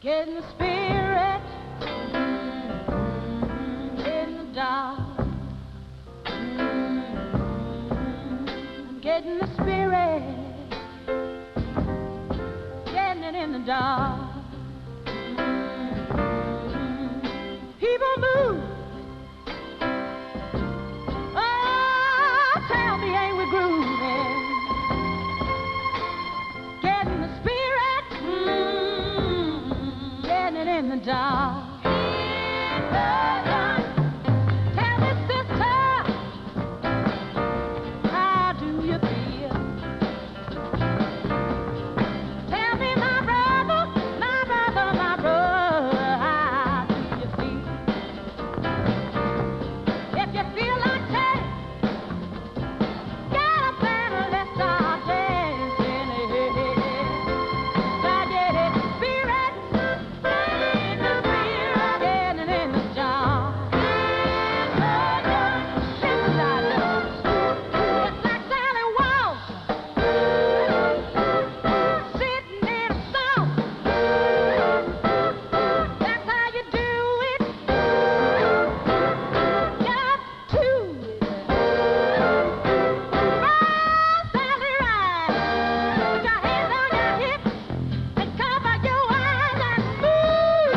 Getting the spirit in the dark. I'm getting the spirit, getting it in the dark. People move. Oh, tell me, ain't we grooving? Getting the spirit, getting it in the dark. Tell me, sister, how do you feel? Tell me, my brother, my brother, my brother, how do you feel? If you feel like that, get up and let's start dancing. Start getting the spirit, getting it in the dark. It's like Sally Walsh sitting in a song. That's how you do it. Get up to it. Sally Ride. Put your hands on your hips and cover your eyes and move.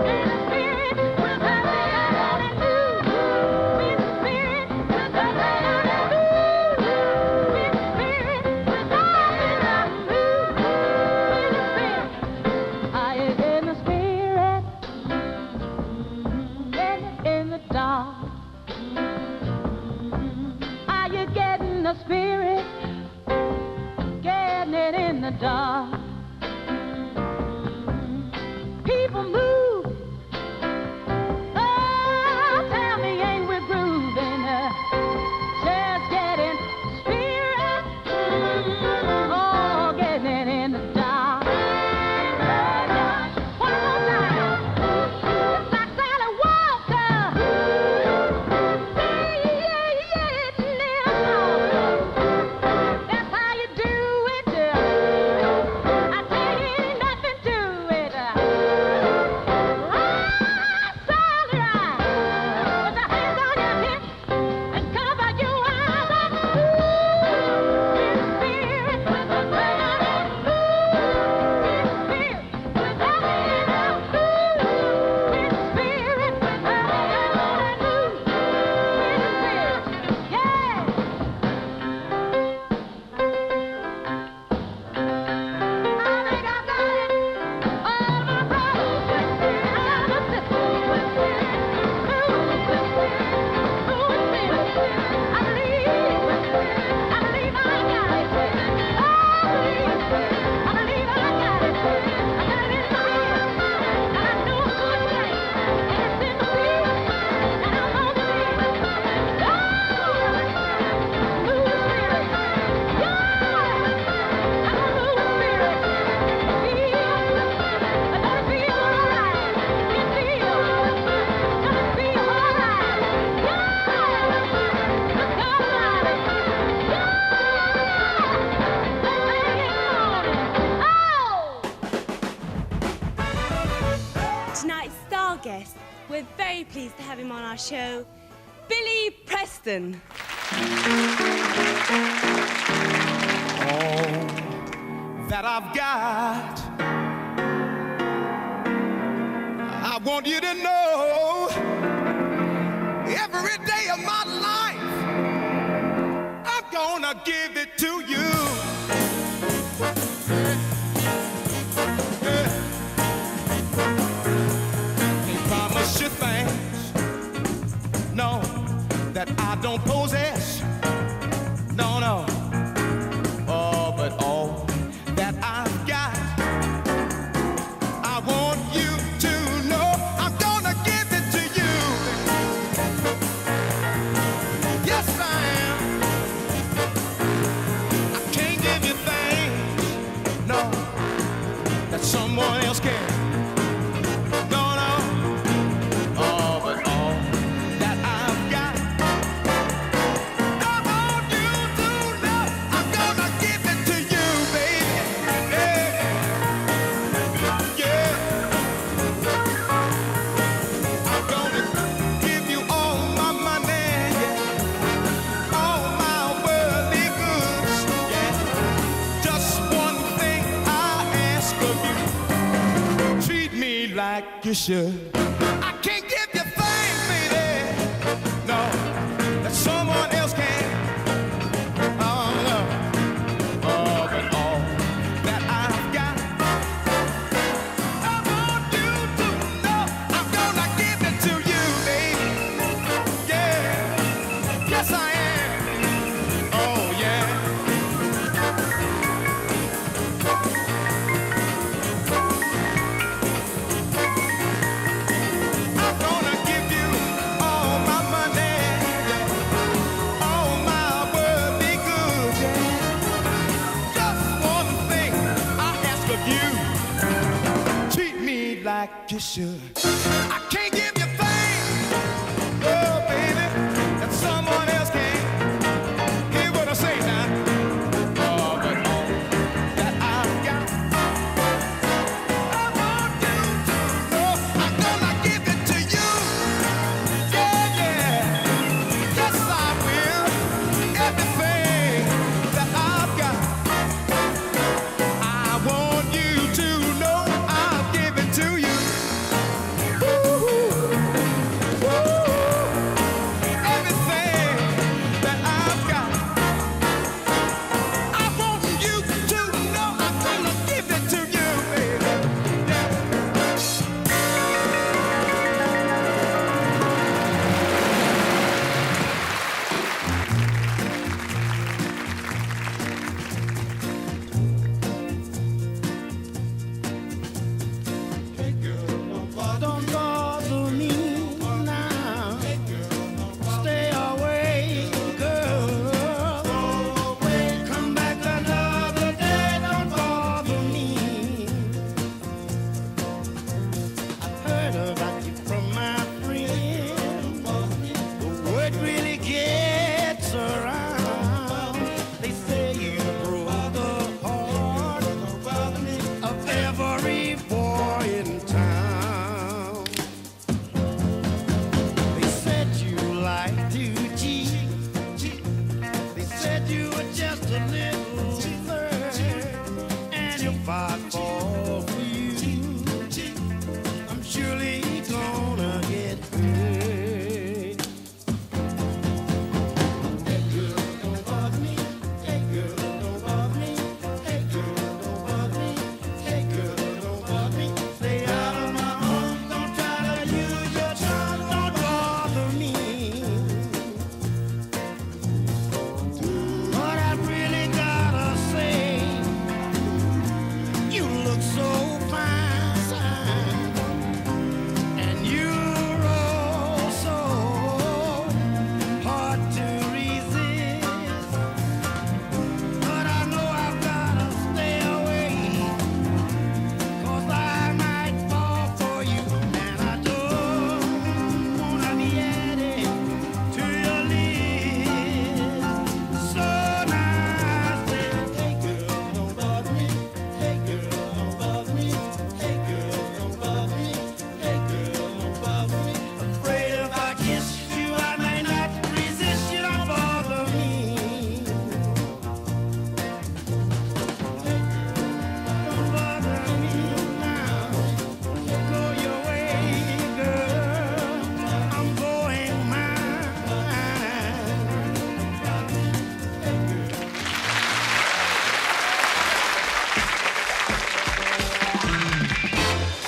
In the spirit, we'll come down and move. In the spirit, we'll come down and move. In the spirit, we'll come down and move. In the spirit, I am in the spirit, getting it in the dark. Are you getting the spirit, getting it in the dark? People move. Oh, tell me, ain't we grooving? Just getting spirit. Oh, getting it in the dark. One more time. It's like Sally Walker. That's how you do it. I tell you, ain't nothing to it. Sally Ride. Put your hands on your hips and cover your eyes and move. In the spirit, with the band and move. In the spirit, with the band and move. In the spirit, with the band and move. In the spirit, yeah. I think I got it. All my brothers twisted, all my sisters twisted, moving twisted, moving twisted. I believe I got it. I believe I got it. I got it in my hand, and I know it's good thing, and it's in the spirit, and I'm on the beat. Oh, move the spirit, yeah. I'm gonna move the spirit. Feel, I'm gonna feel alright. You feel, gonna feel alright. Yeah, let's go about it. Yeah, let's hang it on it. Oh. Tonight's star guest, we're very pleased to have him on our show, Billy Preston. All that I've got, I want you to know every day of my life I'm gonna give it to you. Can't promise you things, no, that I don't possess. No, no. Oh, but all that I've got, I want you to know I'm gonna give it to you. Yes, I am. I can't give you things, no, that someone else can. No, no. Oh, but all that I've got, you should. I can't give you things, baby, no, that someone else can. Oh, no. Oh, but all that I've got, I want you to know I'm gonna give it to you, baby. Yeah, yes I am. Oh, yeah. I'm gonna give you all my money, all my worldly goods, yeah. Just one thing I ask of you, treat me like you should. I can't give you things, oh baby, that someone else can. Hear what I say now. Oh, but all that I've got, I want you to know I'm gonna give it to you. Yeah, yeah, yes I will. Everything that I've got, I want you to know I'll give it to you. Ooh, everything that I've got, I want you to know I'm gonna give it to you, baby. Yeah. Don't bother me now. Stay away, girl. Come back another day. Don't bother me. I heard about you from my friend. The word really gets around. They say you broke the heart of every boy in town. They said you like to cheat. They said you were just a little flirt, and if I fall for you, I'm surely gonna get hurt. Hey girl, don't bother me. Hey girl, don't bother me. Hey girl, don't bother me. Hey girl, don't bother me. Stay out of my arms. Don't try to use your charm. Don't bother me. But I really gotta say, you look so fine, and you're all so hard to resist. But I know I've gotta stay away, 'cause I might fall for you, and I don't wanna be added to your list. So now I say, hey girl, don't bother me. Hey girl, don't bother me. Hey girl, don't bother me. Hey girl, don't bother me. Afraid if I kiss you, I may not resist you. Don't bother me. Don't bother me now. Go your way, girl. I'm going mine.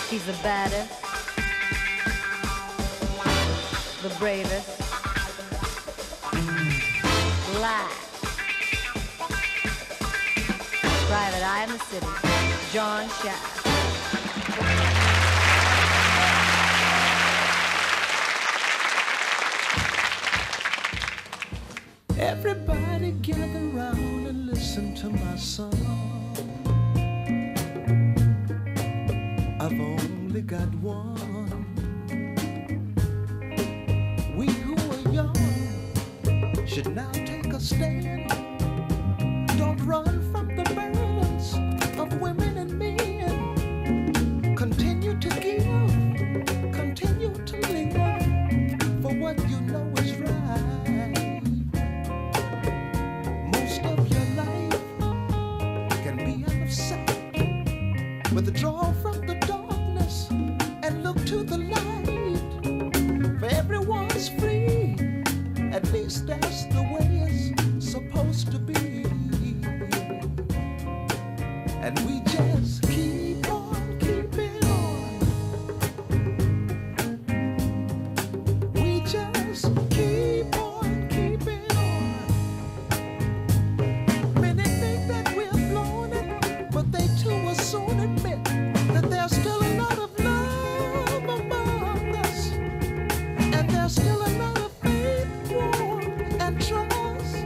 He's the baddest, the bravest, last, private eye in the city, John Shaft. Everybody gather round and listen to my song. I've only got one. We who are young should now take a stand. Don't run from the burdens of women and men. Continue to give, continue to live for what you know is right. Most of your life can be out of sight. Withdraw from the darkness and look to used to be. And we just keep on keeping on. We just keep on keeping on. Many think that we're blowing it, but they too will soon admit that there's still a lot of love among us. And there's still a lot of faith, warmth, and trust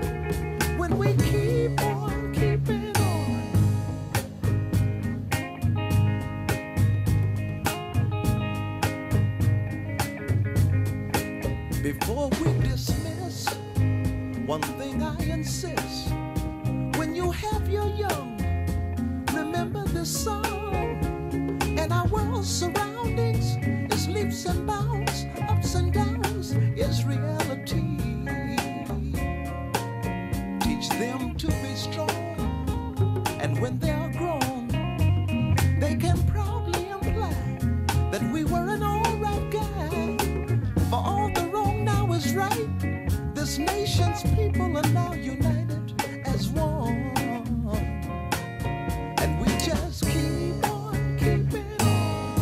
when we keep on keeping on. Before we dismiss, one thing I insist. When you have your young, remember this song. And our world's surroundings is leaps and bounds, ups and downs is reality. Teach them to be strong, and when they're grown, they can proudly imply that we were an alright guy. For all the wrong now is right. This nation's people are now united as one. And we just keep on keeping on.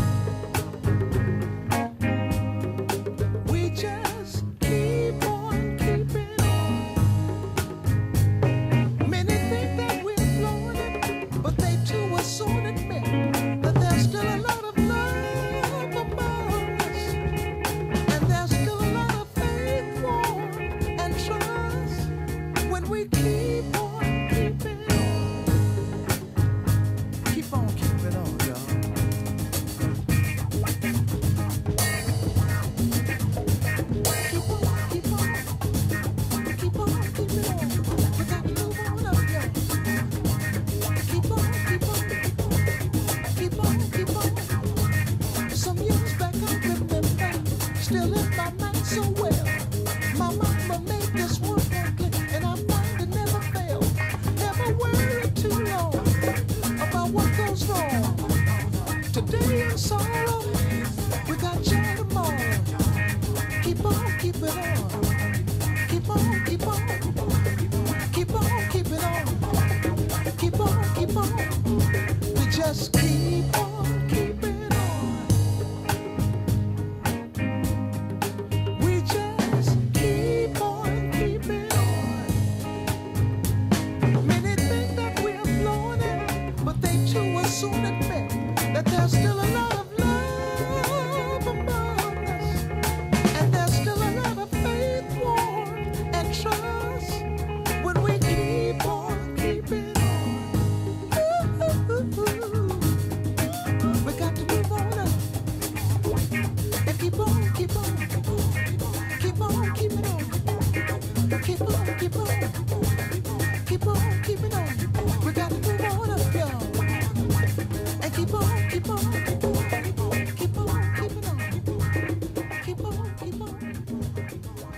We just keep on keeping on. Many think that we're blowing it, but they too will soon admit that there's still a lot of love among us. And there's still a lot of faith, warmth, and trust when we keep on keeping on. Keep on keeping on, y'all. Keep on, keep on, keep on keeping on. We got to move on up, y'all. Keep on, keep on, keep on, keep on. Some years back I remember, still in my mind so well. My mama made this one click, and I find it never failed. Never worry too long about what goes wrong. Today in sorrow, we got joy tomorrow. Keep on keeping on. Keep on, keep on. Keep on keeping on. Keep on, keep on. We just keep on keeping on. We just keep on keeping on. Many think that we're blowing it, but they too will soon admit that there's still a lot of love among us. And there's still a lot of faith, warmth, and trust when we keep on keeping on. We got to move on up and keep on, keep on, keep on keeping on. Keep on, keep on, keep on keeping on. We got to move on up, y'all, and keep on, keep on, keep on keeping on. Keep on, keep on,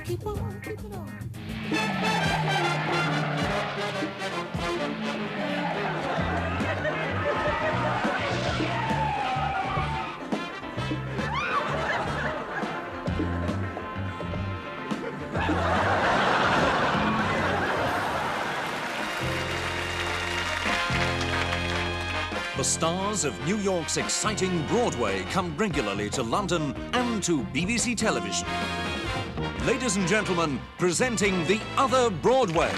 keep on keeping on. The stars of New York's exciting Broadway come regularly to London and to BBC television. Ladies and gentlemen, presenting the Other Broadway.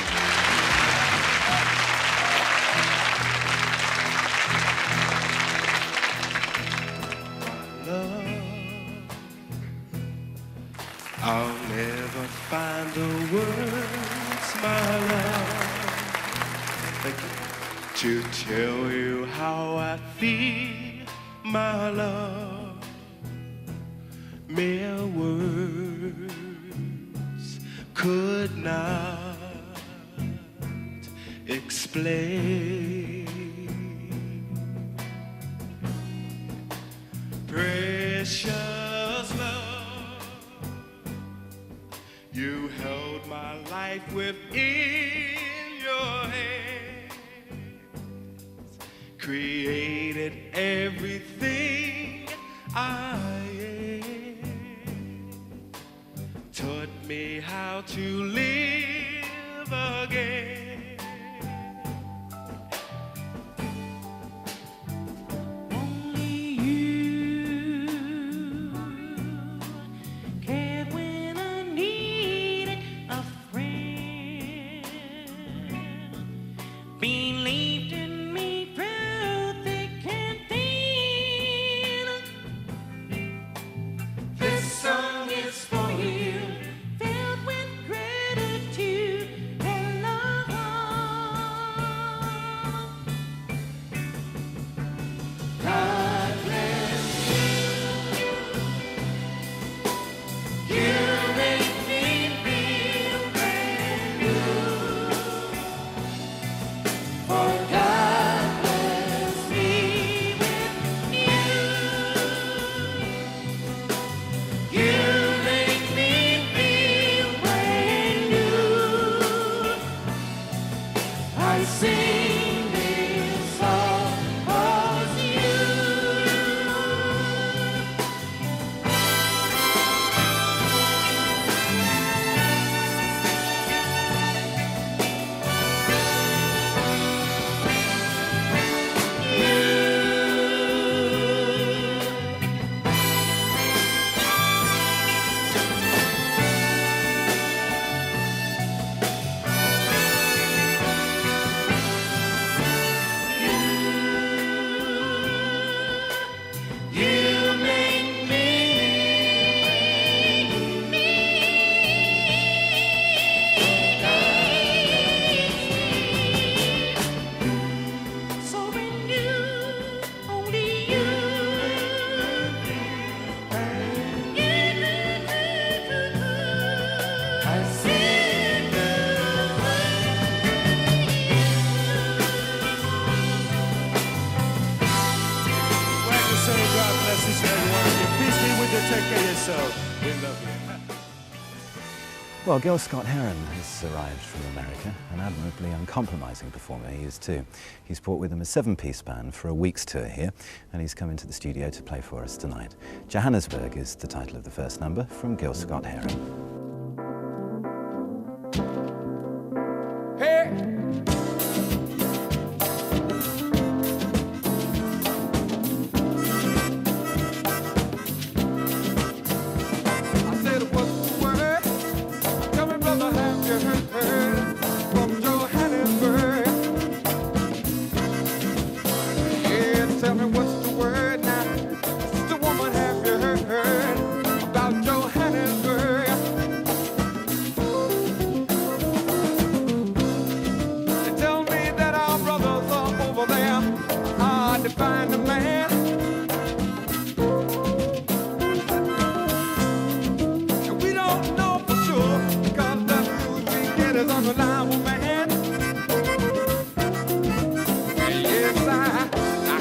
I'll never find the words, my love, to tell you how I feel, my love. Mere words could not explain. Precious love, you held my life within your hands, created everything I am, taught me how to live again. believed in me through thick and thin. This song is for you, filled with gratitude and love. God bless you. You make me feel brand new. For God bless me with you. You make me feel brand new. I sing this song 'cause you. You make me so brand new, only you. I sing Thank you, sir. God bless each and every one of you. Peace be with you. Take care of yourself. We love you. Well, Gil Scott-Heron has arrived from America, an admirably uncompromising performer he is too. He's brought with him a 7-piece band for a week's tour here, and he's come into the studio to play for us tonight. Johannesburg is the title of the first number from Gil Scott-Heron. Hey! I said, what's the word? Tell me, brother, have you heard from Johannesburg? Yeah, tell me what's the word now? Sister woman, have you heard about Johannesburg? They tell me that our brothers are over there hard to find a man. And we don't know for sure because the news we get is unreliable, man. And yes, I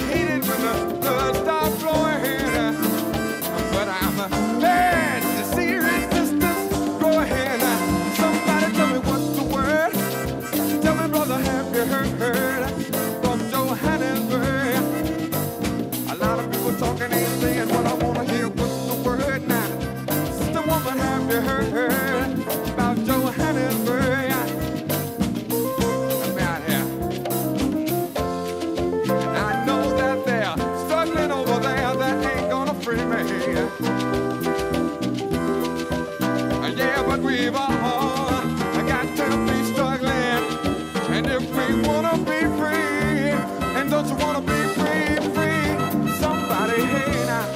hate it when the start flowing, but I'm glad to see your resistance growing. Somebody tell me what's the word? Tell me, brother, have you heard from Johannesburg? A lot of people talking ain't saying what I wanna hear. What's the word now? Sister woman, have you heard about Johannesburg? Help me out here. And I know that they're struggling over there. That ain't gonna free me. Yeah, but we've all got to be struggling. And if we wanna be free, and don't you wanna be free, free? Somebody, hey now.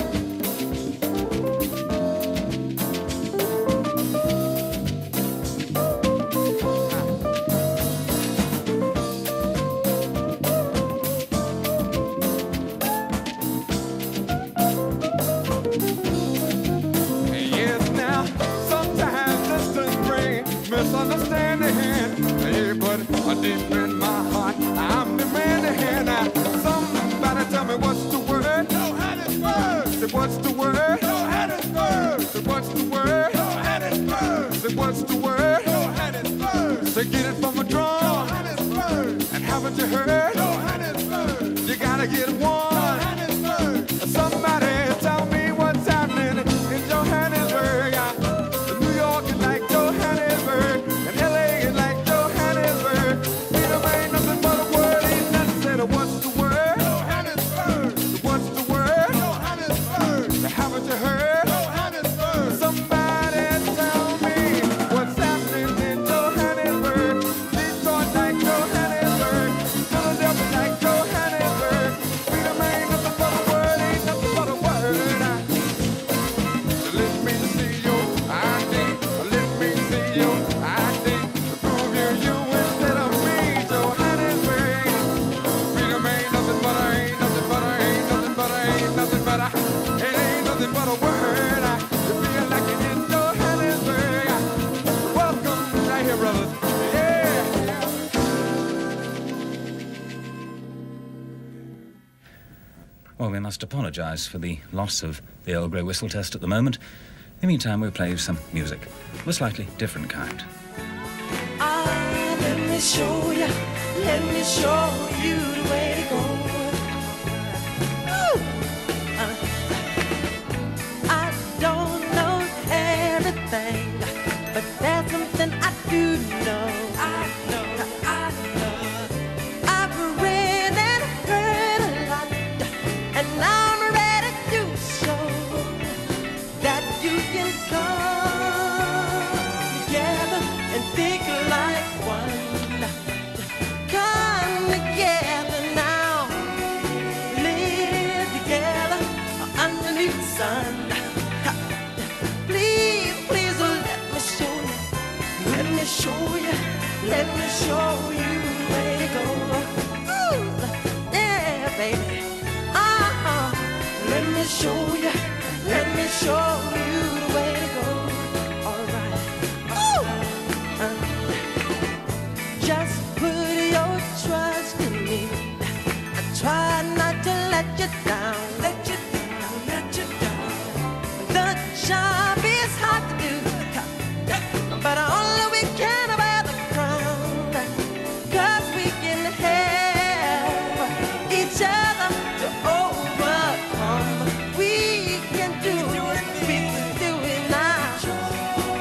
Yes, now, sometimes distance brings misunderstanding. Hey, but deep in my heart, I'm demanding. Somebody tell me what's the word? Johannesburg. Say what's the word? Johannesburg. Say what's the word? Johannesburg. Say what's the word? Johannesburg. Say get it from a drum. Johannesburg. And haven't you heard? Johannesburg. You gotta get one. Johannesburg. Somebody tell me what's happening in Johannesburg. New York is like Johannesburg, and LA is like Johannesburg. Freedom ain't nothing but a word, ain't nothing said. What's the word? Johannesburg. What's the word? Johannesburg. Haven't you heard? Johannesburg. Somebody tell me what's happening in Johannesburg. Detroit like Johannesburg. Well, we must apologise for the loss of the Earl Grey whistle test at the moment. In the meantime, we'll play some music of a slightly different kind. Let me show you the way to go. I don't know everything, but there's something I do know. I've read and heard a lot, and I'm ready to show that you can come together and think like one. Come together now, live together underneath the sun. Please, please, let me show you the way to go. Ooh, yeah, baby. Let me show you the way to go. All right. Just put your trust in me. I try not to let you down. The job is hard to do, but only we can bear the crown. 'Cause we can help each other to overcome. We can do it now.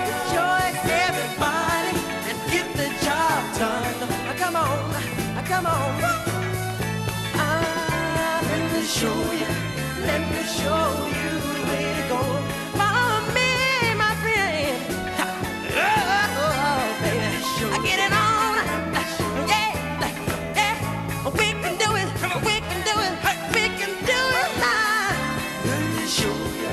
Rejoice everybody and get the job done. Come on. Let me show you the way to go. Follow me, my friend. Oh, baby, I get it on. Yeah. We can do it now. Let me show you.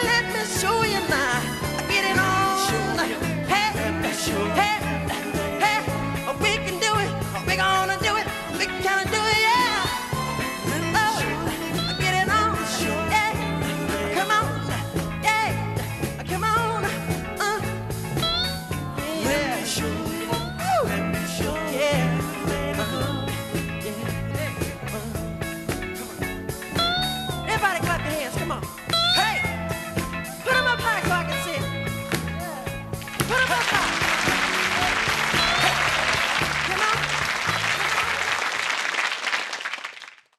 Let me show you now.